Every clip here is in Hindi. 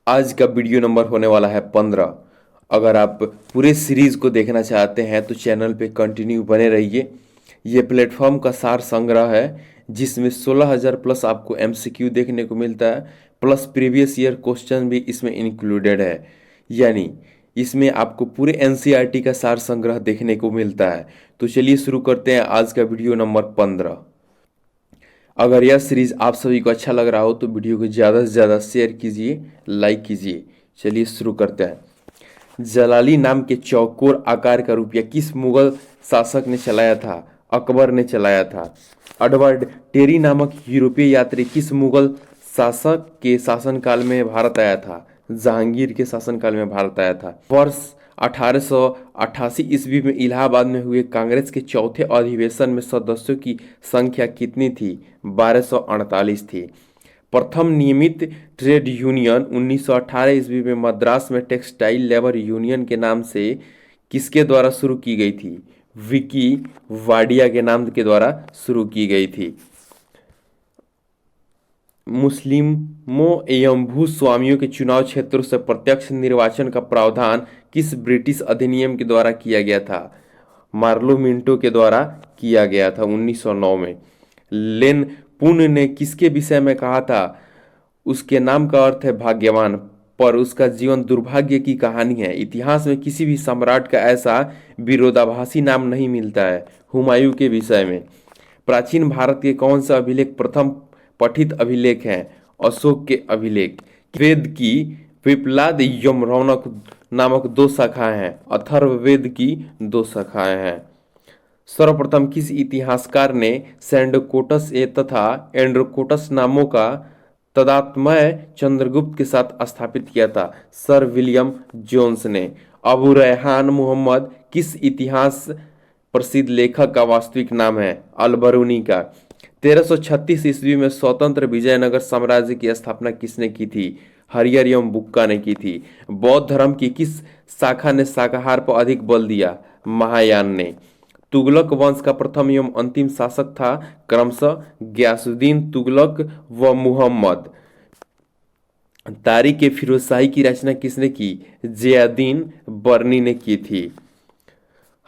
आज का वीडियो नंबर होने वाला है 15। अगर आप पूरे सीरीज को देखना चाहते हैं तो चैनल पे कंटिन्यू बने रहिए। ये प्लेटफॉर्म का सार संग्रह है जिसमें 16,000 प्लस आपको एमसीक्यू देखने को मिलता है, प्लस प्रीवियस ईयर क्वेश्चन भी इसमें इंक्लूडेड है। यानी इसमें आपको पूरे एनसीईआरटी का सार संग्रह देखने को मिलता है। तो चलिए शुरू करते हैं आज का वीडियो नंबर 15। अगर यह सीरीज आप सभी को अच्छा लग रहा हो तो वीडियो को ज़्यादा से ज़्यादा शेयर कीजिए, लाइक कीजिए। चलिए शुरू करते हैं। जलाली नाम के चौकोर आकार का रुपया किस मुगल शासक ने चलाया था? अकबर ने चलाया था। एडवर्ड टेरी नामक यूरोपीय यात्री किस मुगल शासक के शासनकाल में भारत आया था? जहांगीर के शासनकाल में भारत आया था। वर्ष 1888 ईस्वी में इलाहाबाद में हुए कांग्रेस के चौथे अधिवेशन में सदस्यों की संख्या कितनी थी? 1248 थी। प्रथम नियमित ट्रेड यूनियन 1918 ईस्वी में मद्रास में टेक्सटाइल लेबर यूनियन के नाम से किसके द्वारा शुरू की गई थी? विकी वाडिया के नाम के द्वारा शुरू की गई थी। मुस्लिमों एवं भूस्वामियों के चुनाव क्षेत्रों से प्रत्यक्ष निर्वाचन का प्रावधान किस ब्रिटिश अधिनियम के द्वारा किया गया था? मार्लो मिंटो के द्वारा किया गया था 1909 में। लेन पुन ने किसके विषय में कहा था? उसके नाम का अर्थ है भाग्यवान, पर उसका जीवन दुर्भाग्य की कहानी है। इतिहास में किसी भी सम्राट का ऐसा विरोधाभासी नाम नहीं मिलता है। हुमायूं के विषय में। प्राचीन भारत के कौन सा अभिलेख प्रथम पठित अभिलेख है? अशोक के अभिलेख। वेद की पिपलाद यम रौनक नामक दो शाखाएं हैं। अथर्ववेद की दो शाखाएं हैं। सर्वप्रथम किस इतिहासकार ने सैंडकोटस ए तथा एंड्रोकोटस नामों का तदात्मय चंद्रगुप्त के साथ स्थापित किया था? सर विलियम जोन्स ने। अबू रेहान मोहम्मद किस इतिहास प्रसिद्ध लेखक का वास्तविक नाम है? अलबरूनी का। 1336 ईस्वी में स्वतंत्र विजयनगर साम्राज्य की स्थापना किसने की थी? हरिहर एवं बुक्का ने की थी। बौद्ध धर्म की किस शाखा ने शाकाहार पर अधिक बल दिया? महायान ने। तुगलक वंश का प्रथम एवं अंतिम शासक था क्रमशः गयासुद्दीन तुगलक व मुहम्मद। तारीख ए फिरोजशाही की रचना किसने की? जियाउद्दीन बर्नी ने की थी।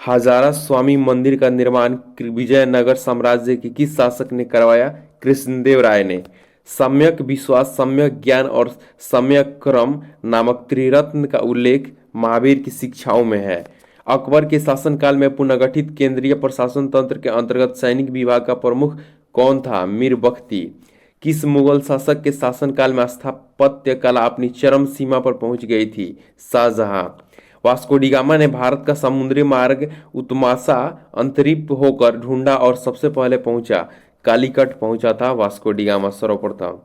हजारा स्वामी मंदिर का निर्माण विजयनगर साम्राज्य के किस शासक ने करवाया? कृष्णदेव राय ने। सम्यक विश्वास, सम्यक ज्ञान और सम्यक क्रम नामक त्रिरत्न का उल्लेख महावीर की शिक्षाओं में है। अकबर के शासनकाल में पुनर्गठित केंद्रीय प्रशासन तंत्र के अंतर्गत सैनिक विभाग का प्रमुख कौन था? मीर बख्ती। किस मुगल शासक के शासनकाल में स्थापत्य कला अपनी चरम सीमा पर पहुंच गई थी? शाहजहां। वास्को डी गामा ने भारत का समुद्री मार्ग उत्तमाशा अंतरिप होकर ढूंढा और सबसे पहले पहुंचा। कालीकट पहुंचा था वास्को डी गामा सर्वप्रथम।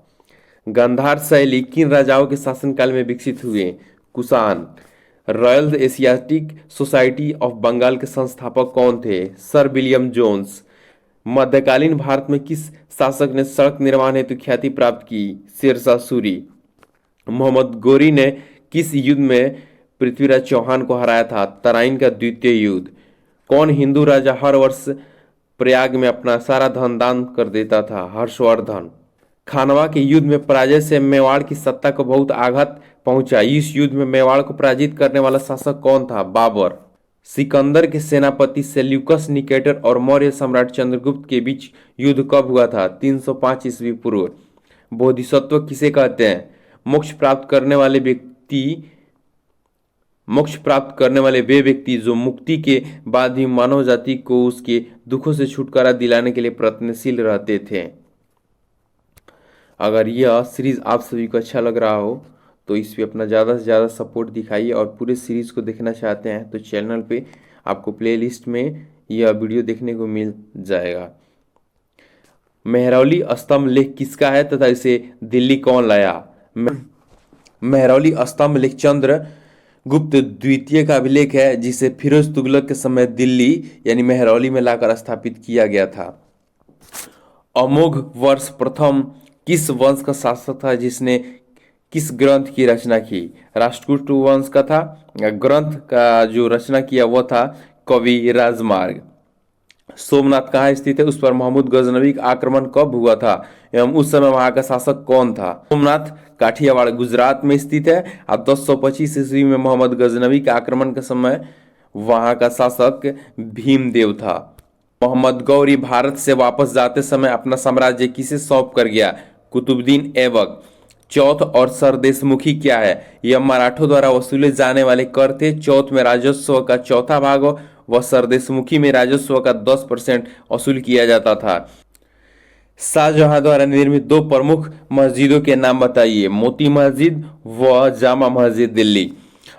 गांधार शैली किन राजाओं के शासनकाल में विकसित हुए? Kushan. Royal asiatic society of Bengal के संस्थापक कौन थे? Sir William Jones. मध्यकालीन भारत में किस शासक ने सड़क निर्माण हेतु ख्याति प्राप्त की? शेरशाह सूरी। मोहम्मद गोरी ने किस युद्ध में पृथ्वीराज चौहान को हराया था? तराइन का द्वितीय युद्ध। कौन हिंदू राजा हर वर्ष प्रयाग में अपना सारा धन दान कर देता था? हर्षवर्धन। खानवा के युद्ध में पराजय से मेवाड़ की सत्ता को बहुत आघात पहुंचा। इस युद्ध में मेवाड़ को पराजित करने वाला शासक कौन था? बाबर। सिकंदर के सेनापति सेल्यूकस निकेटर और मौर्य सम्राट चंद्रगुप्त के बीच युद्ध कब हुआ था? 305 ईस्वी पूर्व। बोधिसत्व किसे कहते हैं? मोक्ष प्राप्त करने वाले वे व्यक्ति जो मुक्ति के बाद भी मानव जाति को उसके दुखों से छुटकारा दिलाने के लिए प्रयत्नशील रहते थे। अगर यह सीरीज आप सभी को अच्छा लग रहा हो तो इस पे अपना ज़्यादा से ज़्यादा सपोर्ट दिखाइए, और पूरे सीरीज को देखना चाहते हैं तो चैनल पे आपको प्लेलिस्ट में यह वीडियो देखने को मिल जाएगा। मेहरौली स्तंभ लेख किसका है तथा इसे दिल्ली कौन लाया? मेहरौली स्तंभ लेख चंद्र गुप्त द्वितीय का अभिलेख है जिसे फिरोज तुगलक के समय दिल्ली यानी मेहरौली में लाकर स्थापित किया गया था। अमोघ वर्ष प्रथम किस वंश का शासक था जिसने किस ग्रंथ की रचना की? राष्ट्रकूट वंश का था। ग्रंथ का जो रचना किया वह था कवि राजमार्ग। सोमनाथ कहाँ स्थित है, उस पर महमूद गजनवी का आक्रमण कब हुआ था एवं उस समय वहां का शासक कौन था। सोमनाथ काठियावाड़ गुजरात में स्थित है और 1025 ईस्वी में मोहम्मद गजनवी के आक्रमण के समय वहां का शासक भीमदेव था। मोहम्मद गौरी भारत से वापस जाते समय अपना साम्राज्य किसे सौंप कर गया, कुतुबुद्दीन ऐबक। चौथ और सरदेशमुखी क्या है, यह मराठों द्वारा वसूले जाने वाले कर थे। चौथ में राजस्व का चौथा भाग व सरदेशमुखी में राजस्व का 10% वसूल किया जाता था। शाहजहां द्वारा निर्मित दो प्रमुख मस्जिदों के नाम बताइए, मोती मस्जिद व जामा मस्जिद दिल्ली।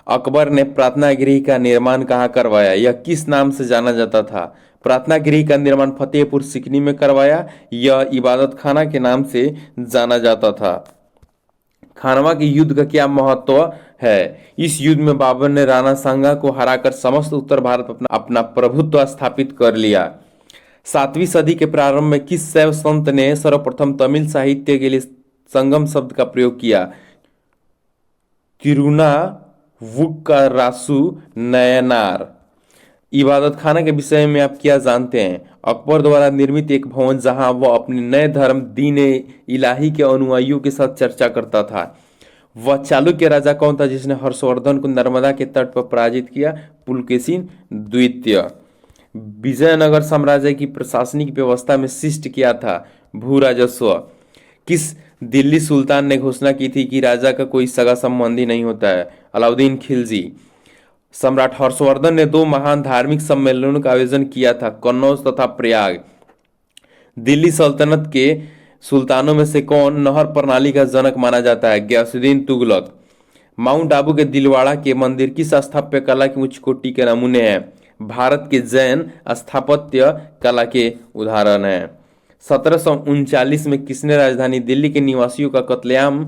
अकबर ने प्रार्थना गृह का निर्माण कहाँ करवाया, यह किस नाम से जाना जाता था। प्रार्थना गृह का निर्माण फतेहपुर सीकरी में करवाया, यह इबादत खाना के नाम से जाना जाता था। खानवा के युद्ध का क्या महत्व है, इस युद्ध में बाबर ने राणा सांगा को हराकर समस्त उत्तर भारत पर अपना प्रभुत्व स्थापित कर लिया। 7वीं सदी के प्रारंभ में किस शैव संत ने सर्वप्रथम तमिल साहित्य के लिए संगम शब्द का प्रयोग किया, तिरुनावुक्करासु नयनार। इबादत खाना के विषय में आप क्या जानते हैं, अकबर द्वारा निर्मित एक भवन जहां वह अपने नए धर्म दीन इलाही के अनुयायियों के साथ चर्चा करता था। वह चालुक्य राजा कौन था जिसने हर्षवर्धन को नर्मदा के तट पर पराजित किया, पुलकेशिन द्वितीय। विजयनगर साम्राज्य की प्रशासनिक व्यवस्था में शिष्ट किया था, भू राजस्व। किस दिल्ली सुल्तान ने घोषणा की थी कि राजा का कोई सगा संबंधी नहीं होता है, अलाउद्दीन खिलजी। सम्राट हर्षवर्धन ने दो महान धार्मिक सम्मेलनों का आयोजन किया था, कन्नौज तथा प्रयाग। दिल्ली सल्तनत के सुल्तानों में से कौन नहर प्रणाली का जनक माना जाता है, गयासुद्दीन तुगलक। माउंट आबू के दिलवाड़ा के मंदिर किस स्थापत्य कला की उच्च कोटि के नमूने हैं, भारत के जैन स्थापत्य कला के उदाहरण हैं। 1739 में किसने राजधानी दिल्ली के निवासियों का कत्लेआम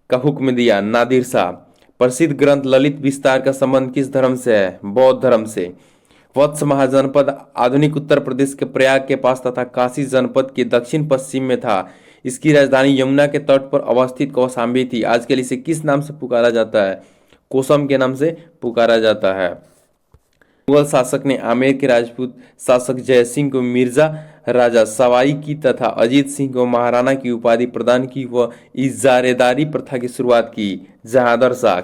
का हुक्म दिया, नादिर शाह। प्रसिद्ध ग्रंथ ललित विस्तार का संबंध किस धर्म से है, बौद्ध धर्म से। वत्स महाजनपद आधुनिक उत्तर प्रदेश के प्रयाग के पास तथा काशी जनपद के दक्षिण पश्चिम में था। इसकी राजधानी यमुना के तट पर अवस्थित कौशाम्बी थी। आजकल इसे किस नाम से पुकारा जाता है, कोसम के नाम से पुकारा जाता है। मुगल शासक ने आमेर के राजपूत शासक जयसिंह को मिर्जा राजा सवाई की तथा अजीत सिंह को महाराणा की उपाधि प्रदान की व इजारेदारी प्रथा की शुरुआत की, जहादर शाह।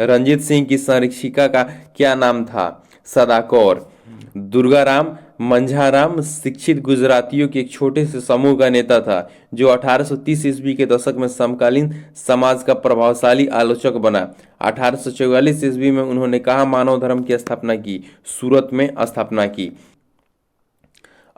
रंजीत सिंह की संरक्षिका का क्या नाम था, सदाकौर। दुर्गाराम मंझाराम शिक्षित गुजरातियों के एक छोटे से समूह का नेता था जो 1830 ईस्वी के दशक में समकालीन समाज का प्रभावशाली आलोचक बना। 1844 ईस्वी में उन्होंने कहाँ मानव धर्म की स्थापना की, सूरत में स्थापना की।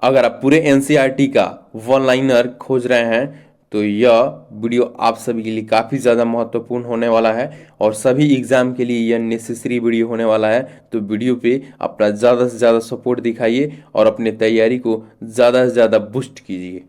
अगर आप पूरे एनसीईआरटी का वन लाइनर खोज रहे हैं तो यह वीडियो आप सभी के लिए काफ़ी ज़्यादा महत्वपूर्ण होने वाला है और सभी एग्जाम के लिए यह नेसेसरी वीडियो होने वाला है। तो वीडियो पे अपना ज़्यादा से ज़्यादा सपोर्ट दिखाइए और अपने तैयारी को ज़्यादा से ज़्यादा बूस्ट कीजिए।